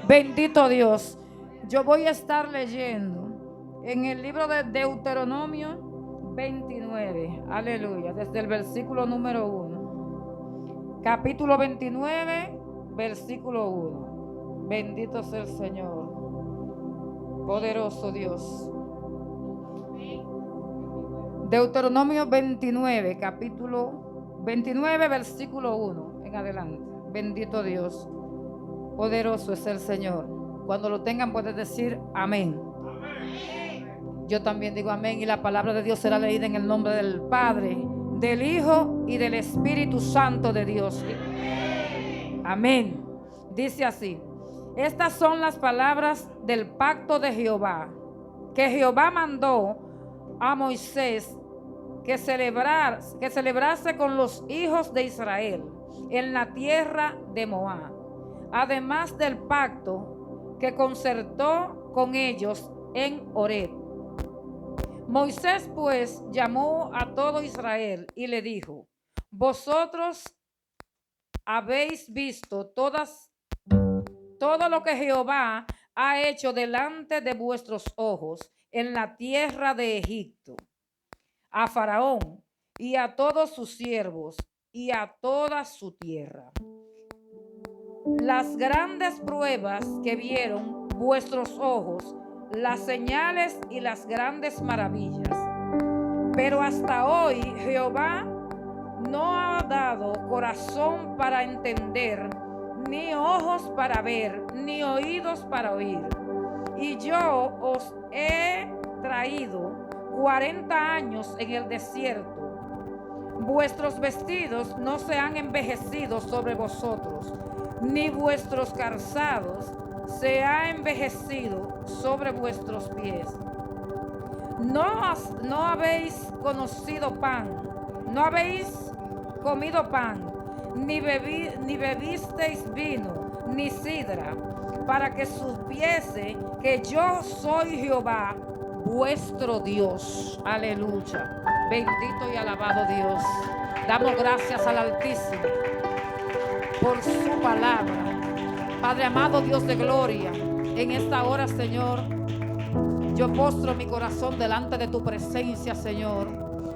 Bendito Dios. Yo voy a estar leyendo en el libro de Deuteronomio 29. Aleluya. Desde el versículo número 1. Capítulo 29, versículo 1. Bendito sea el Señor. Poderoso Dios. Deuteronomio 29, capítulo 29, versículo 1 en adelante. Bendito Dios. Poderoso es el Señor. Cuando lo tengan pueden decir amén. Yo también digo amén, y la palabra de Dios será leída en el nombre del Padre, del Hijo y del Espíritu Santo de Dios. Amén. Dice así: estas son las palabras del pacto de Jehová, que Jehová mandó a Moisés que celebrase con los hijos de Israel en la tierra de Moab, además del pacto que concertó con ellos en Horeb. Moisés pues llamó a todo Israel y le dijo: vosotros habéis visto todo lo que Jehová ha hecho delante de vuestros ojos en la tierra de Egipto, a Faraón y a todos sus siervos y a toda su tierra. Las grandes pruebas que vieron vuestros ojos, las señales y las grandes maravillas. Pero hasta hoy Jehová no ha dado corazón para entender, ni ojos para ver, ni oídos para oír. Y yo os he traído 40 años en el desierto. Vuestros vestidos no se han envejecido sobre vosotros, ni vuestros calzados se ha envejecido sobre vuestros pies. No habéis conocido pan, no habéis comido pan, ni bebisteis vino, ni sidra, para que supiese que yo soy Jehová, vuestro Dios. Aleluya. Bendito y alabado Dios. Damos gracias al Altísimo por su palabra. Padre amado, Dios de gloria, en esta hora, Señor, yo postro mi corazón delante de tu presencia, Señor,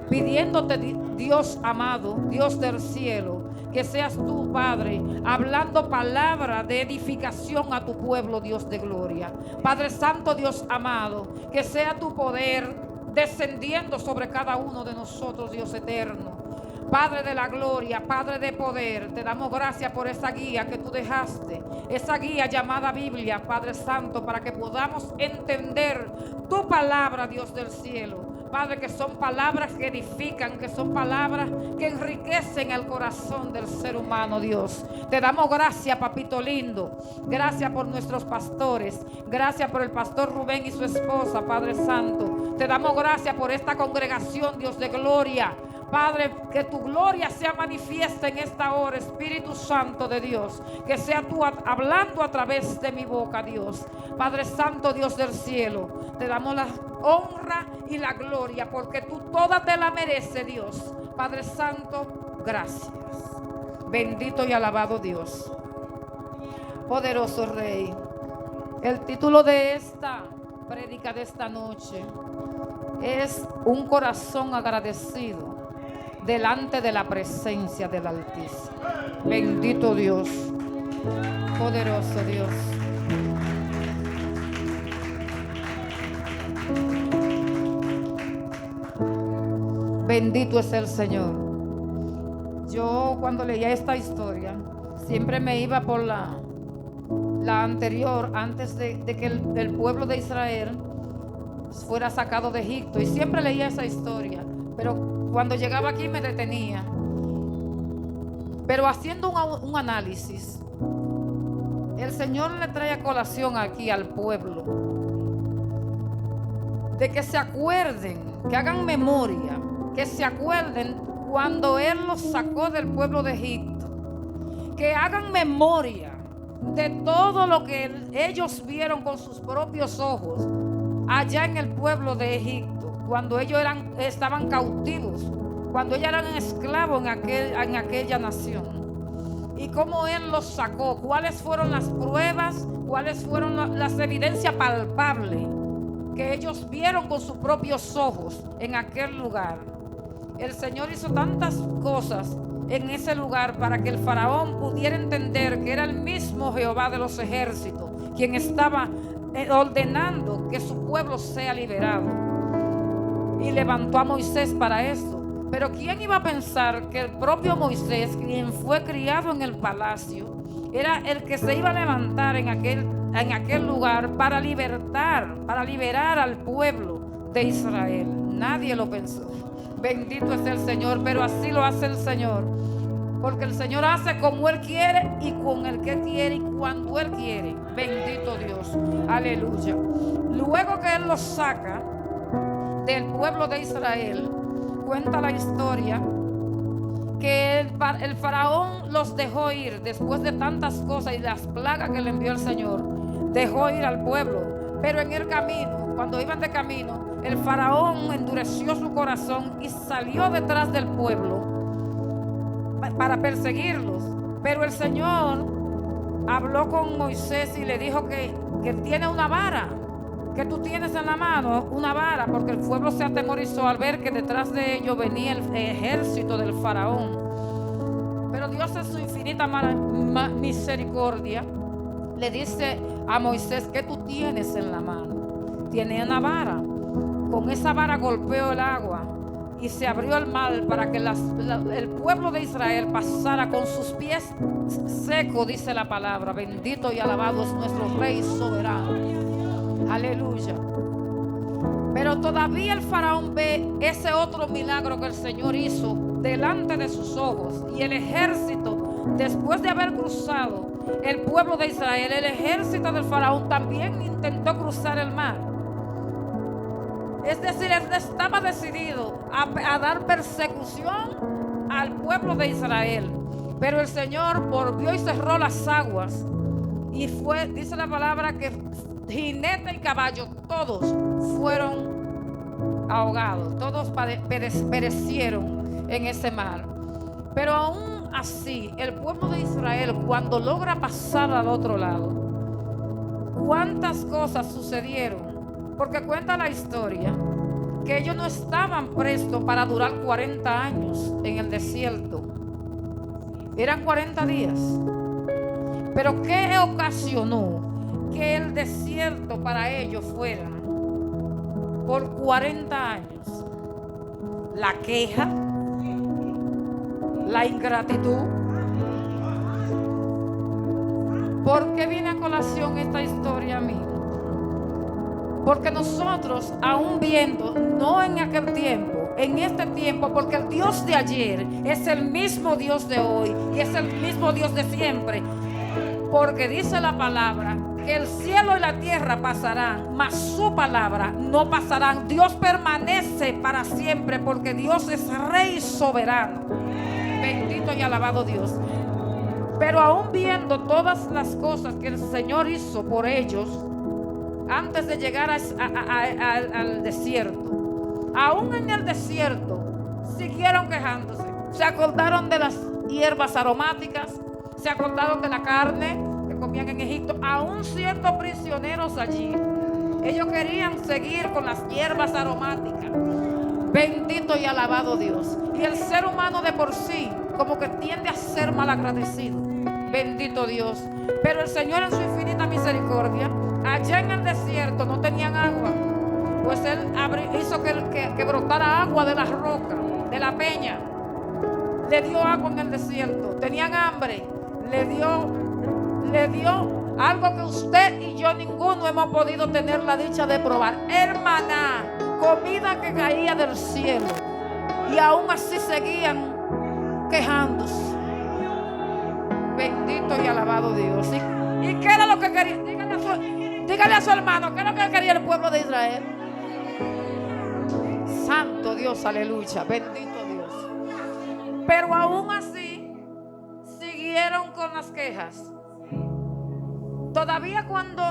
pidiéndote, Dios amado, Dios del cielo, que seas tú, Padre, hablando palabra de edificación a tu pueblo, Dios de gloria. Padre Santo, Dios amado, que sea tu poder descendiendo sobre cada uno de nosotros, Dios eterno. Padre de la gloria, Padre de poder, te damos gracias por esa guía que tú dejaste, esa guía llamada Biblia, Padre Santo, para que podamos entender tu palabra, Dios del cielo. Padre, que son palabras que edifican, que son palabras que enriquecen el corazón del ser humano, Dios. Te damos gracias, papito lindo. Gracias por nuestros pastores. Gracias por el pastor Rubén y su esposa, Padre Santo. Te damos gracias por esta congregación, Dios de gloria. Padre, que tu gloria sea manifiesta en esta hora, Espíritu Santo de Dios. Que sea tú hablando a través de mi boca, Dios. Padre Santo, Dios del cielo, te damos la honra y la gloria, porque tú toda te la mereces, Dios. Padre Santo, gracias. Bendito y alabado Dios. Poderoso Rey. El título de esta prédica de esta noche es un corazón agradecido delante de la presencia del Altísimo. Bendito Dios, poderoso Dios. Bendito es el Señor. Yo cuando leía esta historia siempre me iba por la anterior, antes de que el pueblo de Israel fuera sacado de Egipto, y siempre leía esa historia, pero cuando llegaba aquí me detenía. Pero haciendo un análisis, el Señor le trae a colación aquí al pueblo de que se acuerden, que hagan memoria, que se acuerden cuando Él los sacó del pueblo de Egipto, que hagan memoria de todo lo que ellos vieron con sus propios ojos allá en el pueblo de Egipto, cuando ellos estaban cautivos, cuando ellos eran esclavos en aquella nación. y cómo Él los sacó, cuáles fueron las pruebas, cuáles fueron las evidencias palpables que ellos vieron con sus propios ojos en aquel lugar. El Señor hizo tantas cosas en ese lugar para que el faraón pudiera entender que era el mismo Jehová de los ejércitos quien estaba ordenando que su pueblo sea liberado. Y levantó a Moisés para eso. Pero ¿quién iba a pensar que el propio Moisés, quien fue criado en el palacio, era el que se iba a levantar en aquel lugar para liberar al pueblo de Israel? Nadie lo pensó. Bendito es el Señor, pero así lo hace el Señor. Porque el Señor hace como Él quiere y con el que quiere y cuando Él quiere. Bendito Dios. Aleluya. Luego que Él los saca del pueblo de Israel, cuenta la historia que el faraón los dejó ir después de tantas cosas y las plagas que le envió el Señor. Dejó ir al pueblo, pero en el camino, cuando iban de camino, el faraón endureció su corazón y salió detrás del pueblo para perseguirlos. Pero el Señor habló con Moisés y le dijo que tiene una vara, que tú tienes en la mano una vara, porque el pueblo se atemorizó al ver que detrás de ellos venía el ejército del faraón. Pero Dios, en su infinita misericordia, le dice a Moisés: ¿qué tú tienes en la mano? Tiene una vara. Con esa vara golpeó el agua y se abrió el mar para que el pueblo de Israel pasara con sus pies secos, dice la palabra. Bendito y alabado es nuestro Rey soberano. Aleluya. Pero todavía el faraón ve ese otro milagro que el Señor hizo delante de sus ojos. Y el ejército, después de haber cruzado el pueblo de Israel, el ejército del faraón también intentó cruzar el mar. Es decir, él estaba decidido a dar persecución al pueblo de Israel. Pero el Señor volvió y cerró las aguas. Y fue, dice la palabra, que jinete y caballo, todos fueron ahogados. Todos perecieron en ese mar. Pero aún así, el pueblo de Israel, cuando logra pasar al otro lado, ¿cuántas cosas sucedieron? Porque cuenta la historia que ellos no estaban prestos para durar 40 años en el desierto. Eran 40 días. Pero ¿qué ocasionó que el desierto para ellos fuera por 40 años? La queja, la ingratitud. ¿Por qué viene a colación esta historia a mí? Porque nosotros, aún viendo, no en aquel tiempo, en este tiempo, porque el Dios de ayer es el mismo Dios de hoy y es el mismo Dios de siempre. Porque dice la palabra que el cielo y la tierra pasarán, mas su palabra no pasarán. Dios permanece para siempre, porque Dios es Rey soberano. Bendito y alabado Dios. Pero aún viendo todas las cosas que el Señor hizo por ellos, antes de llegar al desierto, aún en el desierto siguieron quejándose. Se acordaron de las hierbas aromáticas, se acordaron de la carne que comían en Egipto. Aún siendo prisioneros allí, ellos querían seguir con las hierbas aromáticas. Bendito y alabado Dios. Y el ser humano de por sí como que tiende a ser malagradecido. Bendito Dios. Pero el Señor, en su infinita misericordia, allá en el desierto no tenían agua, pues Él hizo que brotara agua de las rocas, de la peña. Le dio agua en el desierto. Tenían hambre, le dio algo que usted y yo ninguno hemos podido tener la dicha de probar. El maná, comida que caía del cielo. Y aún así seguían quejándose. Bendito y alabado Dios. ¿Y qué era lo que quería? Dígale a su hermano, ¿qué es lo que quería el pueblo de Israel? Santo Dios, aleluya, bendito Dios. Pero aún así siguieron con las quejas. Todavía cuando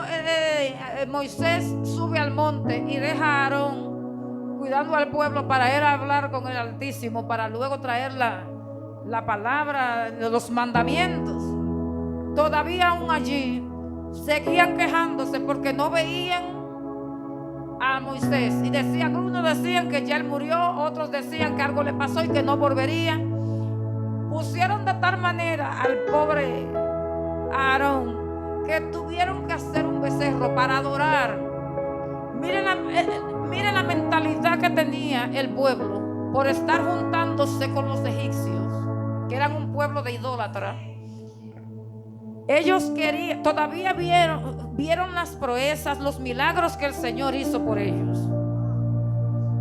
Moisés sube al monte y deja a Aarón cuidando al pueblo para ir a hablar con el Altísimo, para luego traer la palabra de los mandamientos, todavía aún allí seguían quejándose porque no veían a Moisés. Y decían, unos decían que ya él murió, otros decían que algo le pasó y que no volvería. Pusieron de tal manera al pobre Aarón que tuvieron que hacer un becerro para adorar. Miren la mentalidad que tenía el pueblo por estar juntándose con los egipcios, que eran un pueblo de idólatras. Ellos querían, todavía vieron las proezas, los milagros que el Señor hizo por ellos,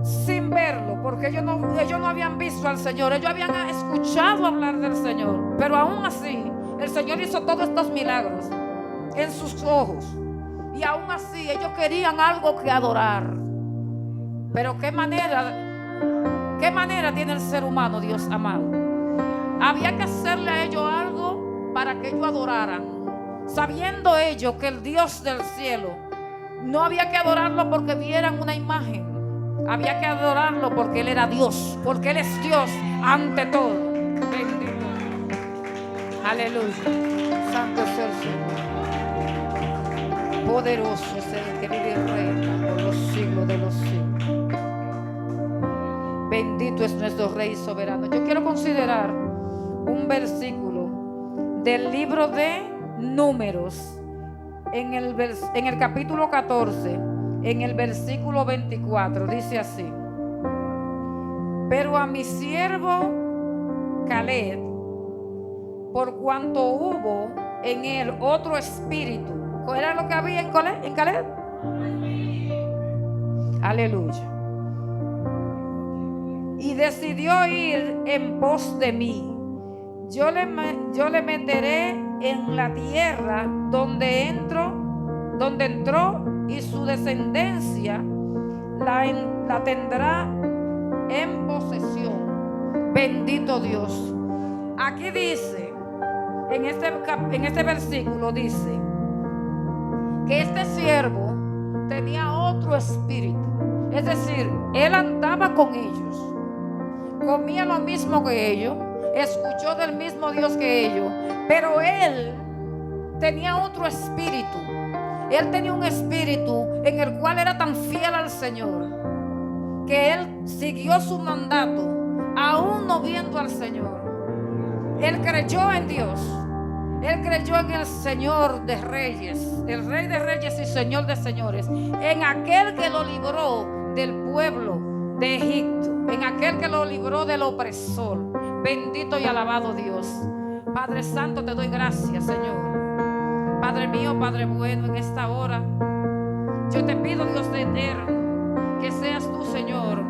sin verlo, porque ellos no habían visto al Señor. Ellos habían escuchado hablar del Señor, pero aún así el Señor hizo todos estos milagros en sus ojos, y aún así ellos querían algo que adorar. Pero qué manera tiene el ser humano, Dios amado. Había que hacerle a ellos algo para que ellos adoraran, sabiendo ellos que el Dios del cielo no había que adorarlo porque vieran una imagen. Había que adorarlo porque Él era Dios, porque Él es Dios ante todo. Bendito. Aleluya. Santo es el Señor. Poderoso es el que vive y reina por los siglos de los siglos. Bendito es nuestro Rey soberano. Yo quiero considerar un versículo del libro de Números, en el capítulo 14, en el versículo 24. Dice así: pero a mi siervo Caleb, por cuanto hubo en él otro espíritu. ¿Cuál era lo que había en Caleb? Aleluya. Y decidió ir en pos de mí. Yo le meteré en la tierra donde entró, y su descendencia la tendrá en posesión. Bendito Dios. Aquí dice, en este versículo dice que este siervo tenía otro espíritu. Es decir, él andaba con ellos, comía lo mismo que ellos, escuchó del mismo Dios que ellos, pero él tenía otro espíritu. Él tenía un espíritu en el cual era tan fiel al Señor que él siguió su mandato aún no viendo al Señor. Él creyó en Dios. Él creyó en el Señor de reyes, el Rey de reyes y Señor de señores, en aquel que lo libró del pueblo de Egipto, en aquel que lo libró del opresor. Bendito y alabado Dios. Padre Santo, te doy gracias, Señor. Padre mío, Padre bueno, en esta hora yo te pido, Dios eterno, que seas tú, Señor,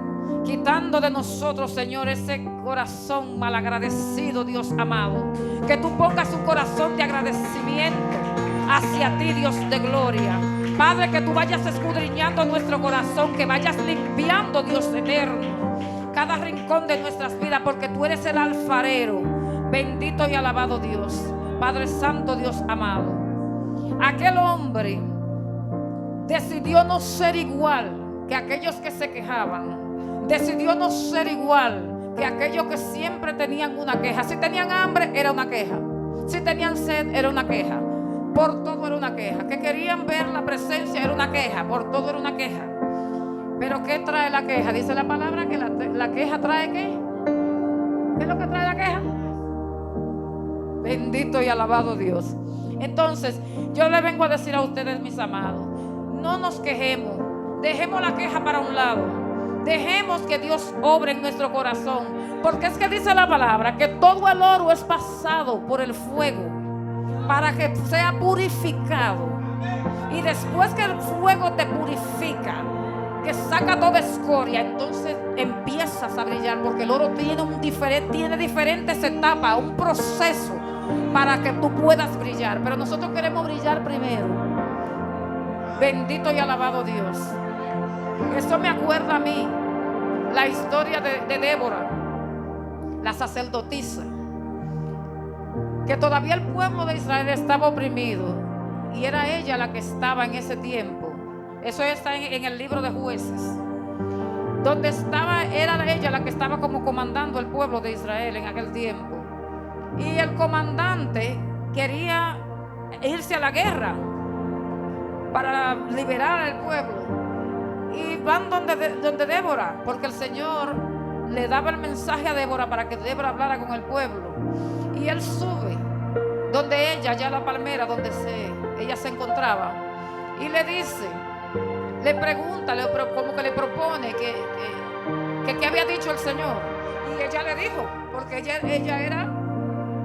quitando de nosotros, Señor, ese corazón malagradecido, Dios amado. Que tú pongas un corazón de agradecimiento hacia ti, Dios de gloria. Padre, que tú vayas escudriñando nuestro corazón, que vayas limpiando, Dios eterno, cada rincón de nuestras vidas, porque tú eres el alfarero. Bendito y alabado Dios. Padre Santo, Dios amado. Aquel hombre decidió no ser igual que aquellos que se quejaban. Decidió no ser igual que aquellos que siempre tenían una queja. Si tenían hambre, era una queja. Si tenían sed, era una queja. Por todo era una queja. Que querían ver la presencia, era una queja. Por todo era una queja. Pero ¿qué trae la queja? Dice la palabra que la queja trae ¿qué? ¿Qué es lo que trae la queja? Bendito y alabado Dios. Entonces, yo le vengo a decir a ustedes, mis amados, no nos quejemos. Dejemos la queja para un lado. Dejemos que Dios obre en nuestro corazón, porque es que dice la palabra que todo el oro es pasado por el fuego para que sea purificado. Y después que el fuego te purifica, que saca toda escoria, entonces empiezas a brillar, porque el oro tiene diferentes etapas, un proceso para que tú puedas brillar. Pero nosotros queremos brillar primero. Bendito y alabado Dios. Esto me acuerda a mí la historia de Débora, la sacerdotisa, que todavía el pueblo de Israel estaba oprimido y era ella la que estaba en ese tiempo. Eso está en el libro de Jueces, donde era ella la que estaba como comandando el pueblo de Israel en aquel tiempo. Y el comandante quería irse a la guerra para liberar al pueblo. Y van donde Débora, porque el Señor le daba el mensaje a Débora para que Débora hablara con el pueblo. Y él sube donde ella, ya la palmera donde ella se encontraba, y le dice, le pregunta, como que le propone que había dicho el Señor. Y ella le dijo, porque ella era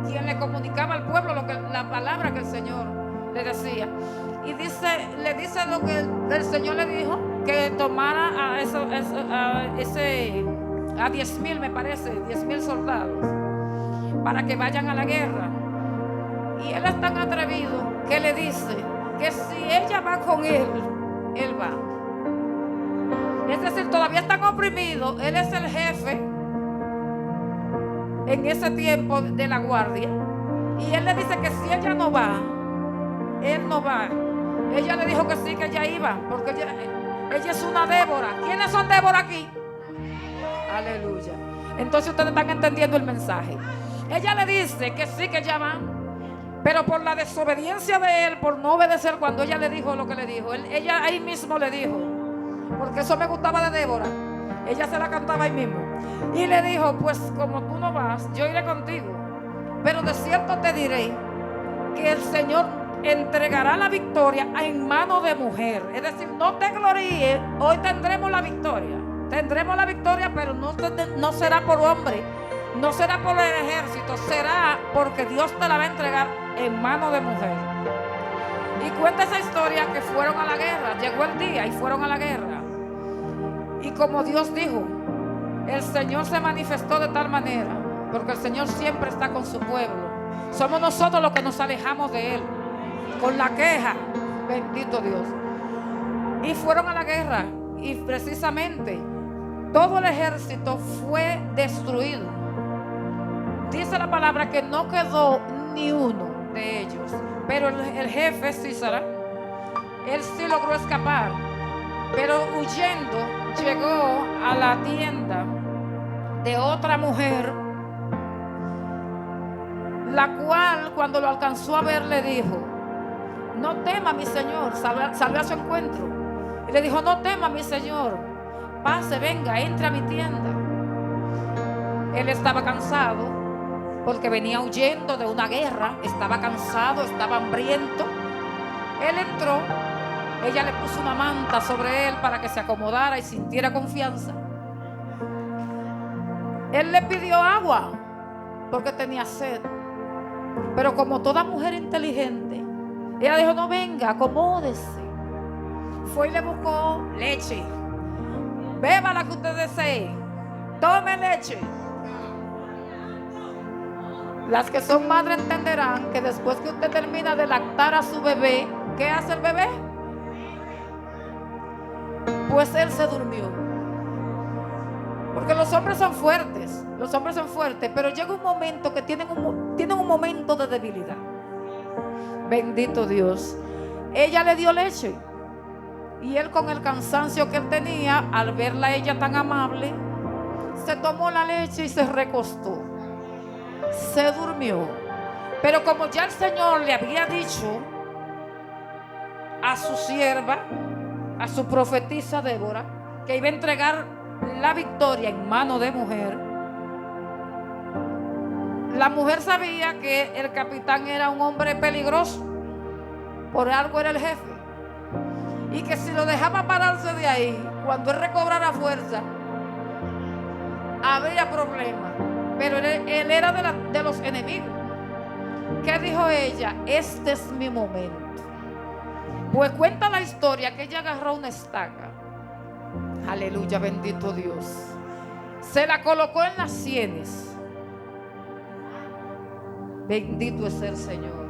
quien le comunicaba al pueblo la palabra que el Señor le decía. Y le dice lo que el Señor le dijo, que tomara a 10,000, me parece, 10,000 soldados para que vayan a la guerra. Y él es tan atrevido que le dice que si ella va con él va. Es decir, todavía están oprimidos. Él es el jefe en ese tiempo de la guardia. Y él le dice que si ella no va, él no va. Ella le dijo que sí, que ella iba, porque ella es una Débora. ¿Quiénes son Débora aquí? Aleluya. Entonces ustedes están entendiendo el mensaje. Ella le dice que sí, que ella va, pero por la desobediencia de él, por no obedecer cuando ella le dijo lo que le dijo, ella ahí mismo le dijo, porque eso me gustaba de Débora, ella se la cantaba ahí mismo, y le dijo, pues como tú no vas, yo iré contigo, pero de cierto te diré que el Señor entregará la victoria en mano de mujer. Es decir, no te gloríes, hoy tendremos la victoria, pero no será por hombre, no será por el ejército, será porque Dios te la va a entregar en mano de mujer. Y cuenta esa historia que fueron a la guerra. Llegó el día y fueron a la guerra. Y como Dios dijo, el Señor se manifestó de tal manera, porque el Señor siempre está con su pueblo. Somos nosotros los que nos alejamos de Él con la queja. Bendito Dios. Y fueron a la guerra. Y precisamente todo el ejército fue destruido. Dice la palabra que no quedó ni uno de ellos. Pero el jefe Císara, él sí logró escapar. Pero huyendo llegó a la tienda de otra mujer, la cual cuando lo alcanzó a ver le dijo, no tema mi señor, salió a su encuentro. Y le dijo, no tema mi señor, pase, venga, entre a mi tienda. Él estaba cansado porque venía huyendo de una guerra, estaba cansado, estaba hambriento. Él entró, ella le puso una manta sobre él para que se acomodara y sintiera confianza. Él le pidió agua porque tenía sed, pero como toda mujer inteligente, ella dijo, no, venga, acomódese. Fue y le buscó leche. Beba la que usted desee, tome leche. Las que son madres entenderán que después que usted termina de lactar a su bebé, ¿qué hace el bebé? Pues él se durmió. Porque los hombres son fuertes, pero llega un momento que tienen un momento de debilidad. Bendito Dios. Ella le dio leche y él, con el cansancio que él tenía, al verla a ella tan amable, se tomó la leche y se recostó. Se durmió. Pero como ya el Señor le había dicho a su sierva, a su profetisa Débora, que iba a entregar la victoria en mano de mujer, la mujer sabía que el capitán era un hombre peligroso, por algo era el jefe, y que si lo dejaba pararse de ahí, cuando él recobrara fuerza, habría problemas. Pero él era de los enemigos. ¿Qué dijo ella? Este es mi momento. Pues cuenta la historia que ella agarró una estaca. Aleluya, bendito Dios. Se la colocó en las sienes. Bendito es el Señor.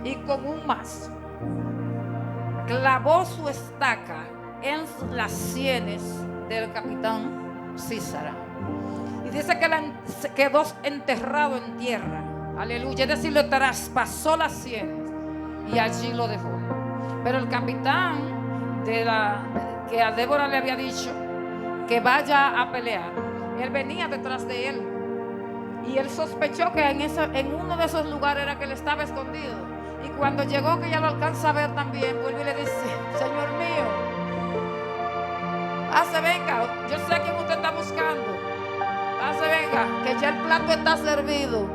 Y con un mazo clavó su estaca en las sienes del capitán Císara. Y dice que quedó enterrado en tierra. Aleluya. Es decir, le traspasó las sienes y allí lo dejó. Pero el capitán que a Débora le había dicho que vaya a pelear, él venía detrás de él. Y él sospechó que en uno de esos lugares era que él estaba escondido. Y cuando llegó, que ya lo alcanza a ver también, vuelve y le dice: Señor mío, venga, yo sé a quién usted está buscando. Venga, que ya el plato está servido.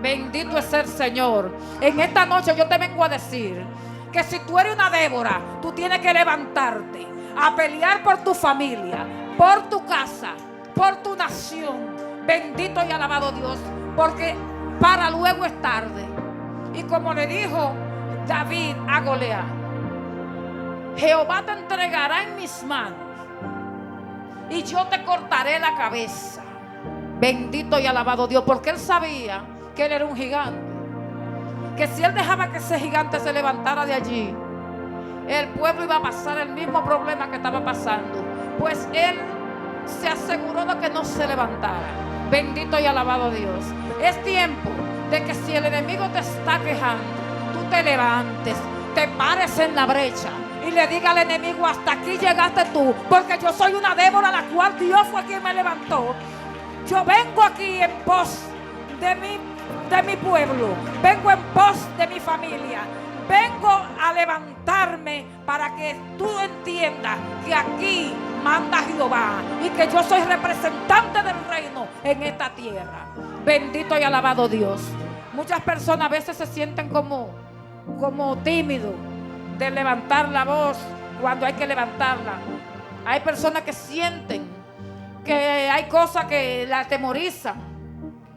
Bendito es el Señor. En esta noche yo te vengo a decir que si tú eres una Débora, tú tienes que levantarte a pelear por tu familia, por tu casa, por tu nación. Bendito y alabado Dios, porque para luego es tarde. Y como le dijo David a Goliat: Jehová te entregará en mis manos y yo te cortaré la cabeza. Bendito y alabado Dios, porque él sabía que él era un gigante, que si él dejaba que ese gigante se levantara de allí, el pueblo iba a pasar el mismo problema que estaba pasando. Pues él se aseguró de que no se levantara. Bendito y alabado Dios. Es tiempo de que si el enemigo te está quejando, tú te levantes, te pares en la brecha y le diga al enemigo: hasta aquí llegaste tú, porque yo soy una Débora, la cual Dios fue quien me levantó. Yo vengo aquí en pos de mi pueblo, vengo en pos de mi familia, vengo a levantarme para que tú entiendas que aquí manda Jehová y que yo soy representante del reino en esta tierra. Bendito y alabado Dios. Muchas personas a veces se sienten como tímidos de levantar la voz cuando hay que levantarla. Hay personas que sienten que hay cosas que la atemorizan.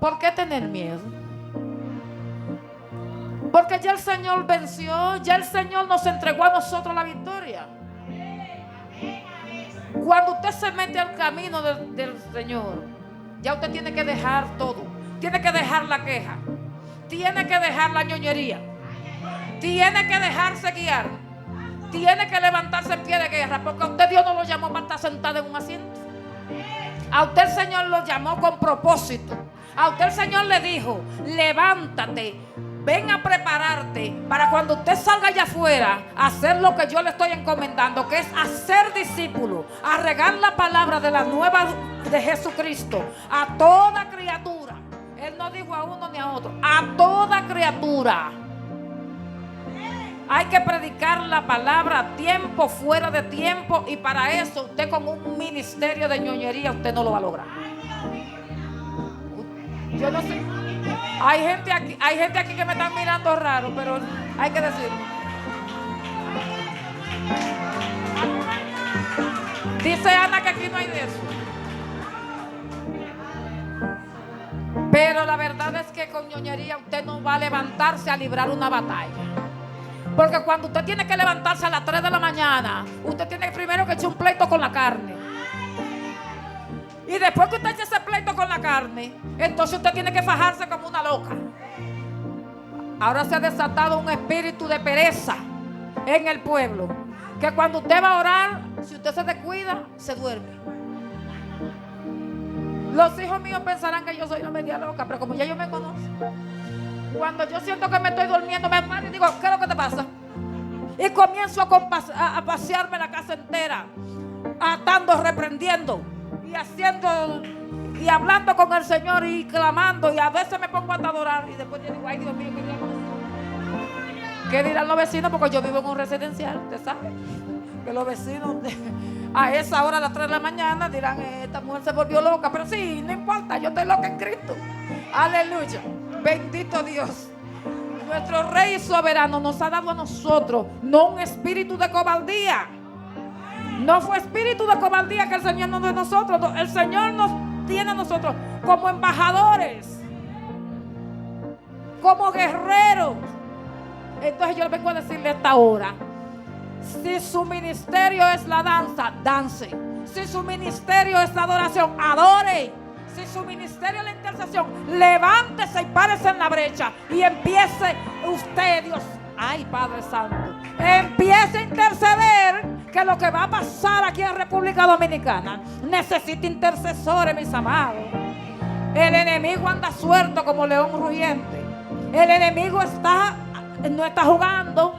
¿Por qué tener miedo? Porque ya el Señor venció, ya el Señor nos entregó a nosotros la victoria. Cuando usted se mete al camino del Señor, ya usted tiene que dejar todo. Tiene que dejar la queja, tiene que dejar la ñoñería, tiene que dejarse guiar, tiene que levantarse en pie de guerra, porque a usted Dios no lo llamó para estar sentado en un asiento. A usted el Señor lo llamó con propósito. A usted el Señor le dijo: levántate, ven a prepararte para cuando usted salga allá afuera a hacer lo que yo le estoy encomendando, que es hacer discípulos, a regar la palabra de la nueva de Jesucristo a toda criatura. Él no dijo a uno ni a otro, a toda criatura. Hay que predicar la palabra a tiempo, fuera de tiempo, y para eso usted con un ministerio de ñoñería usted no lo va a lograr. Yo no sé. Hay gente aquí que me están mirando raro, pero hay que decirlo. Dice Ana que aquí no hay de eso. Pero la verdad es que con ñoñería usted no va a levantarse a librar una batalla. Porque cuando usted tiene que levantarse a las 3 de la mañana, usted tiene primero que echar un pleito con la carne. Y después que usted eche ese pleito con la carne, entonces usted tiene que fajarse como una loca. Ahora se ha desatado un espíritu de pereza en el pueblo, que cuando usted va a orar, si usted se descuida, se duerme. Los hijos míos pensarán que yo soy una media loca, pero como ya yo me conozco, cuando yo siento que me estoy durmiendo, me paro y digo: ¿qué es lo que te pasa? Y comienzo a pasearme la casa entera, atando, reprendiendo y haciendo y hablando con el Señor y clamando, y a veces me pongo hasta adorar y después yo digo: ay, Dios mío, ¿qué dirán los vecinos? Porque yo vivo en un residencial, usted sabe que los vecinos a esa hora, a las 3 de la mañana, dirán: esta mujer se volvió loca. Pero sí, no importa, yo estoy loca en Cristo. Aleluya, bendito Dios. Nuestro Rey soberano nos ha dado a nosotros no un espíritu de cobardía. No fue espíritu de cobardía que el Señor nos dio a nosotros. El Señor nos tiene a nosotros como embajadores, como guerreros. Entonces yo vengo a decirle a esta hora: si su ministerio es la danza, dance. Si su ministerio es la adoración, adore. Si su ministerio es la intercesión, levántese y párese en la brecha y empiece usted, Dios, ay, Padre Santo, empiece a interceder, que lo que va a pasar aquí en República Dominicana necesita intercesores, mis amados. El enemigo anda suelto como león rugiente. El enemigo no está jugando.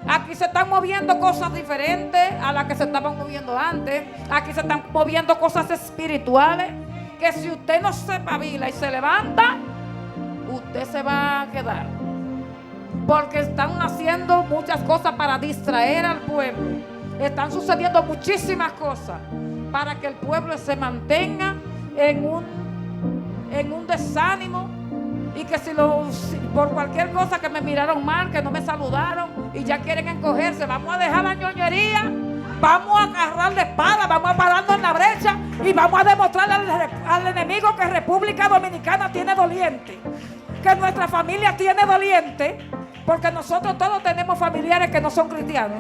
Aquí se están moviendo cosas diferentes a las que se estaban moviendo antes. Aquí se están moviendo cosas espirituales. que si usted no se pavila y se levanta, usted se va a quedar. Porque están haciendo muchas cosas para distraer al pueblo. Están sucediendo muchísimas cosas para que el pueblo se mantenga en un desánimo. Y que si por cualquier cosa que me miraron mal, que no me saludaron y ya quieren encogerse, vamos a dejar la ñoñería, vamos a agarrar la espada, vamos a pararnos en la brecha y vamos a demostrarle al enemigo que República Dominicana tiene doliente, que nuestra familia tiene doliente, porque nosotros todos tenemos familiares que no son cristianos.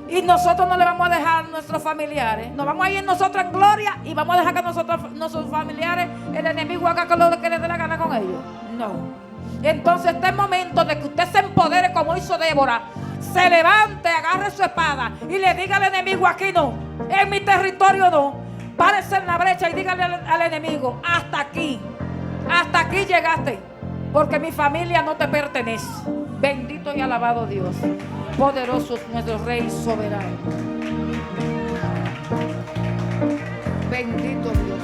Y nosotros no le vamos a dejar a nuestros familiares. Nos vamos a ir nosotros en gloria y vamos a dejar que nuestros familiares, el enemigo haga lo que le dé la gana con ellos. No. Entonces este es el momento de que usted se empodere como hizo Débora. Se levante, agarre su espada y le diga al enemigo: aquí no, en mi territorio no. Párese en la brecha y dígale al enemigo: hasta aquí llegaste, porque mi familia no te pertenece. Bendito y alabado Dios. Poderoso es nuestro Rey soberano. Bendito Dios.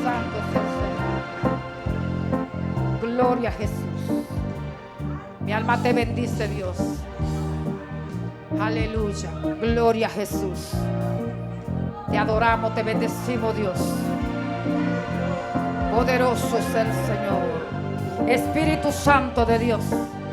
Santo es el Señor. Gloria a Jesús. Mi alma te bendice, Dios. Aleluya. Gloria a Jesús. Te adoramos, te bendecimos, Dios. Poderoso es el Señor. Espíritu Santo de Dios.